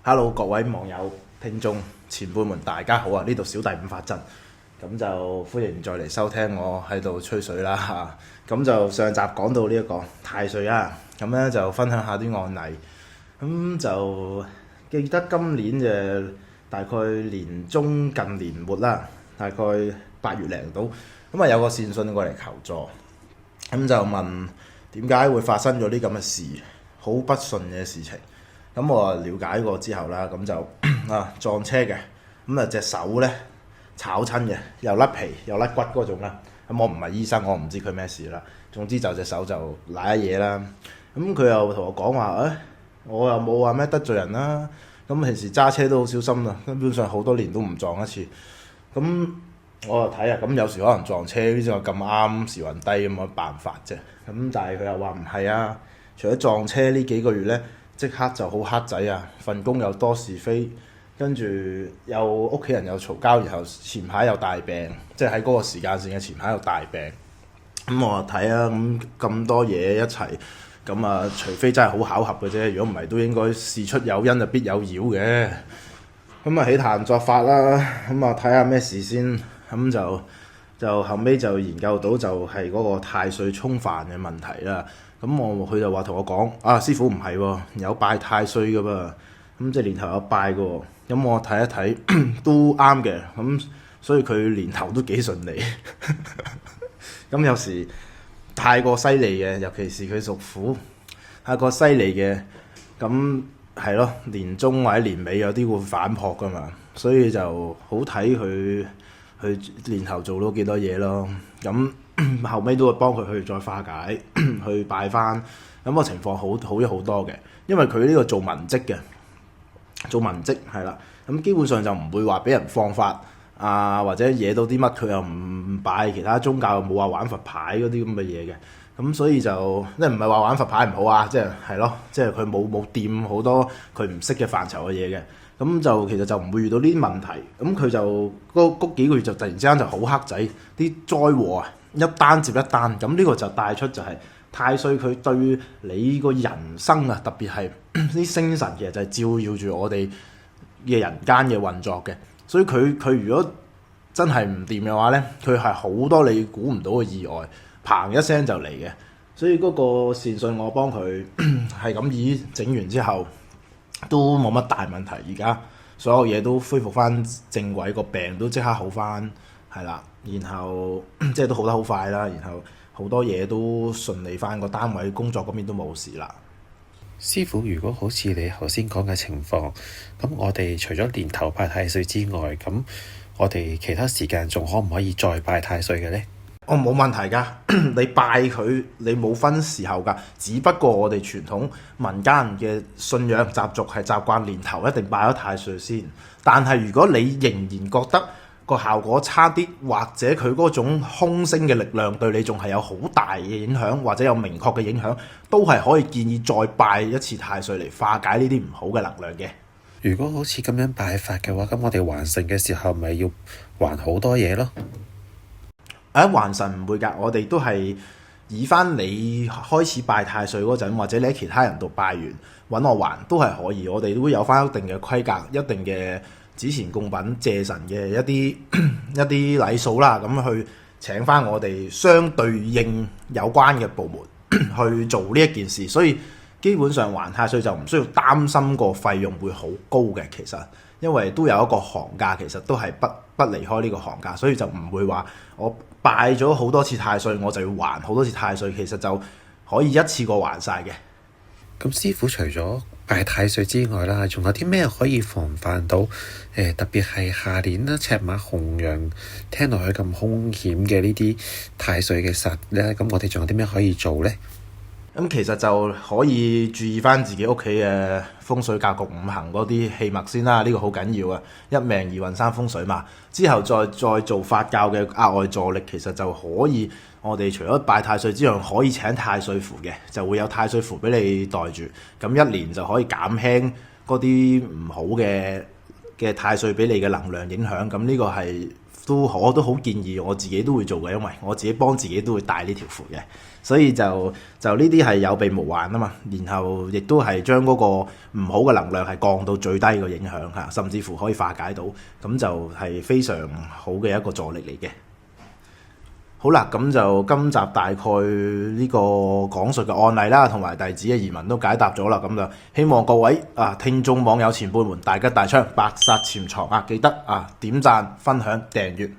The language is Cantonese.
Hello，各位網友、聽眾、前輩們，大家好啊！呢度小弟伍法陣，咁就歡迎再嚟收聽我喺度吹水啦嚇。咁就上集講到呢一個太歲啊，咁咧就分享下啲案例。咁就記得今年嘅大概年中近年末啦，大概8月零到，咁啊有個善信過嚟求助，咁就問點解會發生咗啲咁嘅事，好不順嘅事情。咁我了解過之後啦，咁就撞車嘅，咁啊隻手咧炒親嘅，又甩皮又甩骨嗰種啦。咁我唔係醫生，我唔知佢咩事啦。總之就隻手就瀨嘢啦。咁佢又同我講話，我又冇話咩得罪人啦。咁平時揸車都好小心啦，根本上好多年都唔撞一次。咁我就睇下，咁有時可能撞車呢啲就咁啱時運低咁嘅辦法啫。咁但係佢又話唔係啊，除咗撞車呢幾個月咧，即刻就好黑仔啊！份工又多是非，跟住又屋企人又嘈交，然後前排又大病，即係喺嗰個時間線嘅前排又大病。咁我睇啊，咁多嘢一齊，咁啊除非真係好巧合嘅啫，如果唔係都應該事出有因就必有妖嘅。咁啊起壇作法啦，咁啊睇下咩事先，咁就後尾就研究到就係嗰個太歲沖犯嘅問題啦。咁佢就話同我講，師傅唔係喎，有拜太歲㗎噃，咁即係年頭有拜㗎喎。咁我睇一睇都啱嘅，咁所以佢年頭都幾順利。咁有時太過犀利嘅，尤其是佢屬虎，太過犀利嘅，咁係咯，年中或者年尾有啲會反撲㗎嘛，所以就好睇佢年頭做到幾多嘢咯。咁後尾都會幫佢去再化解，去拜翻，咁個情況好咗好多嘅。因為佢呢個做文職嘅，做文職係啦，咁基本上就唔會話俾人放法或者惹到啲乜，佢又唔拜其他宗教，又冇話玩佛牌嗰啲咁嘅嘢嘅。咁所以就即係唔係話玩佛牌唔好啊，即係咯，即係佢冇掂好多佢唔識嘅範疇嘅嘢嘅。咁就其實就唔會遇到呢啲問題。咁佢就嗰幾個月就突然之間就好黑仔，啲災禍啊一單接一單。咁呢個就帶出就係太歲佢對你個人生啊，特別係啲星神其實就係照耀住我哋嘅人間嘅運作嘅。所以佢如果真係唔掂嘅話咧，佢係好多你估唔到嘅意外，砰一聲就嚟嘅。所以嗰個善信我幫佢係咁以整完之後，都冇乜大問題，而家所有嘢都恢復翻正軌，個病都即刻好翻，係啦，然後即係都好得好快啦，然後好多嘢都順利翻，個單位工作嗰邊都冇事啦。師傅，如果好似你頭先講嘅情況，咁我哋除咗年頭拜太歲之外，咁我哋其他時間仲可唔可以再拜太歲嘅呢？冇問題㗎，你拜佢你冇分時候㗎，只不過我哋傳統民間嘅信仰習俗係習慣年頭一定拜咗太歲先。但係如果你仍然覺得個效果差啲，或者佢嗰種空星嘅力量對你仲係有好大嘅影響，或者有明確嘅影響，都係可以建議再拜一次太歲嚟化解呢啲唔好嘅能量嘅。如果好似咁樣拜法嘅話，咁我哋還神嘅時候咪要還好多嘢咯？還神唔會㗎，我哋都係以翻你開始拜太歲嗰陣，或者你喺其他人度拜完揾我還都係可以。我哋都會有翻一定嘅規格、一定嘅紙錢供品謝神嘅一啲禮數啦，咁去請翻我哋相對應有關嘅部門去做呢一件事。所以基本上還太歲就唔需要擔心個費用會好高嘅，其實因為都有一個行價，其實都係不離開呢個行價，所以就唔會話我拜咗好多次太歲，我就要還好多次太歲，其實就可以一次過還晒嘅。咁師傅除咗拜太歲之外啦，仲有啲咩可以防範到？特別係下年啦，赤馬紅羊聽落去咁兇險嘅呢啲太歲嘅煞咧，咁我哋仲有啲咩可以做咧？咁其實就可以注意翻自己屋企嘅風水格局五行嗰啲氣脈先啦，呢個好緊要啊！一命二運三風水嘛，之後再做法教嘅額外助力，其實就可以。我哋除咗拜太歲之外，可以請太歲符嘅，就會有太歲符俾你袋住，咁一年就可以減輕嗰啲唔好嘅嘅太歲俾你嘅能量影響，咁呢個係我都好建議我自己都會做嘅，因為我自己幫自己都會帶呢條符嘅，所以就呢啲係有備無患啊嘛，然後亦都係將嗰個唔好嘅能量係降到最低嘅影響嚇，甚至乎可以化解到，咁就係非常好嘅一個助力嚟嘅。好啦，咁就今集大概呢個講述嘅案例啦，同埋弟子嘅疑問都解答咗啦，咁就希望各位聽眾網友前輩們大吉大昌，白煞潛藏記得點讚、分享、訂閱。